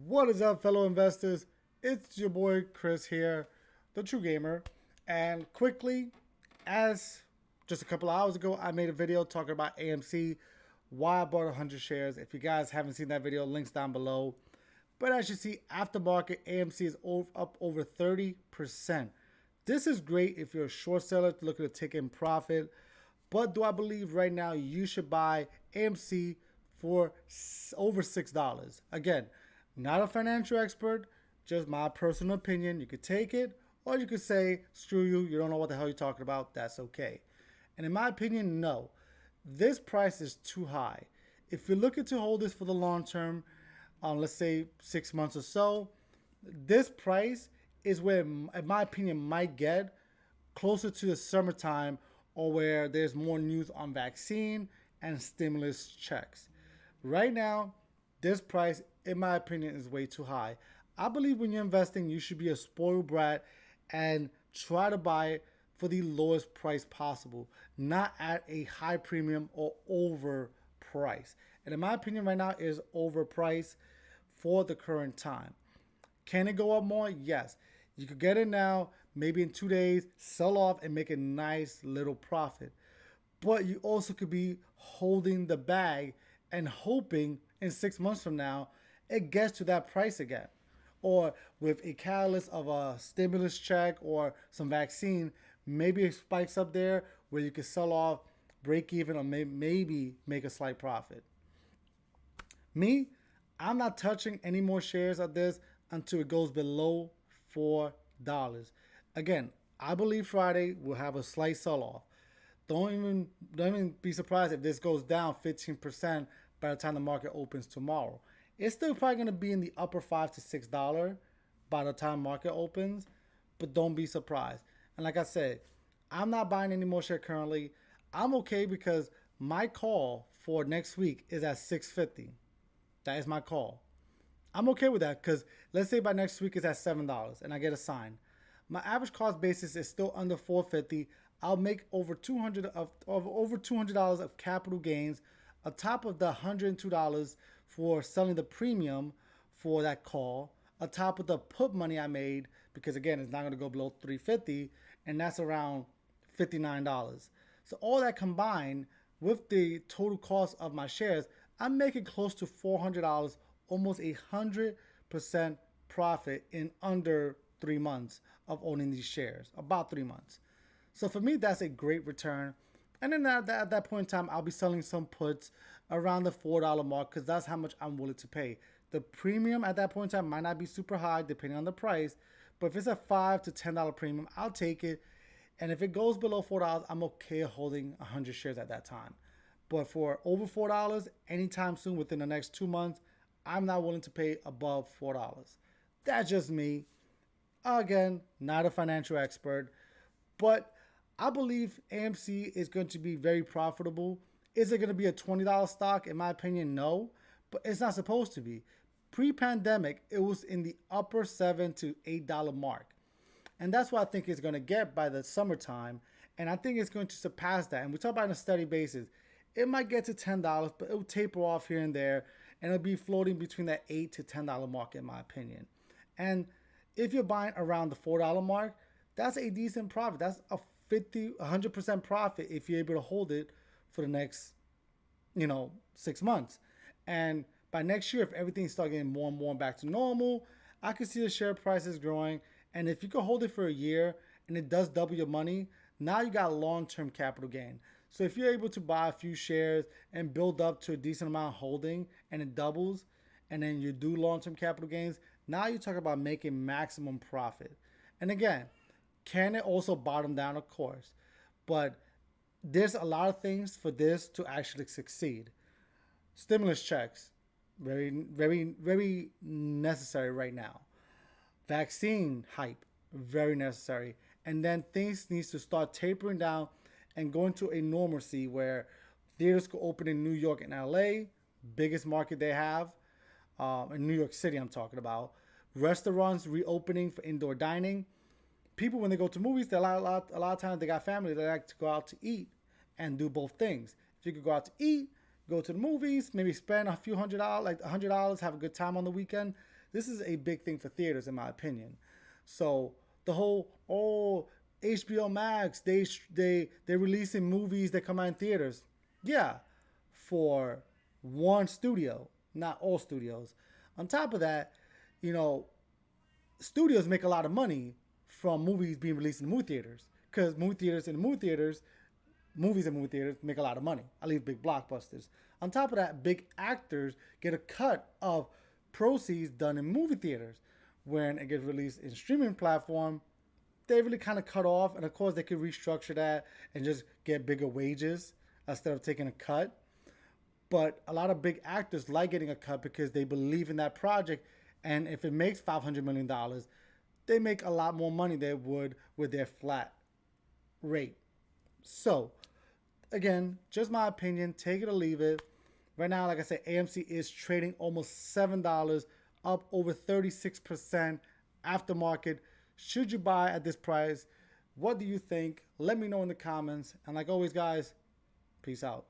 What is up, fellow investors? It's your boy Chris here, the True Gamer. And quickly, as just a couple of hours ago, I made a video talking about AMC, why I bought 100 shares. If you guys haven't seen that video, links down below. But as you see, aftermarket AMC is up over 30%. This is great if you're a short seller looking to take in profit. But do I believe right now you should buy AMC for over $6? Again, not a financial expert, just my personal opinion. You could take it, or you could say, screw you, you don't know what the hell you're talking about. That's okay. And in my opinion, no. This price is too high. If you're looking to hold this for the long term, let's say 6 months or so, this price is where, in my opinion, might get closer to the summertime or where there's more news on vaccine and stimulus checks. Right now, this price, in my opinion, is way too high. I believe when you're investing, you should be a spoiled brat and try to buy it for the lowest price possible, not at a high premium or overpriced. And in my opinion, right now, it is overpriced for the current time. Can it go up more? Yes. You could get it now, maybe in 2 days, sell off and make a nice little profit. But you also could be holding the bag and hoping in 6 months from now, it gets to that price again. Or with a catalyst of a stimulus check or some vaccine, maybe it spikes up there where you can sell off, break even, or maybe make a slight profit. Me, I'm not touching any more shares of this until it goes below $4. Again, I believe Friday will have a slight sell-off. Don't even be surprised if this goes down 15% by the time the market opens tomorrow. It's still probably going to be in the upper $5 to $6 by the time market opens, but don't be surprised. And like I said, I'm not buying any more share currently. I'm okay because my call for next week is at 650. That is my call. I'm okay with that because let's say by next week it's at $7 and I get a sign. My average cost basis is still under 450. I'll make over $200 of capital gains on top of the $102 for selling the premium for that call, on top of the put money I made, because again, it's not going to go below 350, and that's around $59. So all that combined with the total cost of my shares, I'm making close to $400, almost 100% profit in under 3 months of owning these shares, about 3 months. So for me, that's a great return. And then at that point in time, I'll be selling some puts around the $4 mark because that's how much I'm willing to pay. The premium at that point in time might not be super high depending on the price, but if it's a $5 to $10 premium, I'll take it. And if it goes below $4, I'm okay holding 100 shares at that time. But for over $4, anytime soon within the next 2 months, I'm not willing to pay above $4. That's just me. Again, not a financial expert, but I believe AMC is going to be very profitable. Is it going to be a $20 stock? In my opinion, no, but it's not supposed to be. Pre-pandemic, it was in the upper $7 to $8 mark. And that's what I think it's going to get by the summertime. And I think it's going to surpass that. And we talk about on a steady basis. It might get to $10, but it will taper off here and there. And it'll be floating between that $8 to $10 mark, in my opinion. And if you're buying around the $4 mark, that's a decent profit. That's a 100% profit if you're able to hold it for the next, 6 months. And by next year, if everything starts getting more and more back to normal, I can see the share prices growing. And if you can hold it for a year and it does double your money, now you got long-term capital gain. So if you're able to buy a few shares and build up to a decent amount of holding and it doubles, and then you do long-term capital gains, now you talk about making maximum profit. And again, can it also bottom down? Of course. But there's a lot of things for this to actually succeed. Stimulus checks, very, very, very necessary right now. Vaccine hype, very necessary. And then things needs to start tapering down and going to a normalcy where theaters could open in New York and LA, biggest market they have, in New York City I'm talking about. Restaurants reopening for indoor dining. People, when they go to movies, a lot of times they got family. They like to go out to eat and do both things. If you could go out to eat, go to the movies, maybe spend a few $100, like $100, have a good time on the weekend. This is a big thing for theaters, in my opinion. So the whole HBO Max, they're releasing movies that come out in theaters. Yeah, for one studio, not all studios. On top of that, you know, studios make a lot of money from movies being released in movie theaters, because movies in movie theaters make a lot of money. At least big blockbusters. On top of that, big actors get a cut of proceeds done in movie theaters. When it gets released in streaming platform, they really kind of cut off, and of course they could restructure that and just get bigger wages instead of taking a cut. But a lot of big actors like getting a cut because they believe in that project, and if it makes $500 million, they make a lot more money than they would with their flat rate. So, again, just my opinion. Take it or leave it. Right now, like I said, AMC is trading almost $7, up over 36% aftermarket. Should you buy at this price? What do you think? Let me know in the comments. And like always, guys, peace out.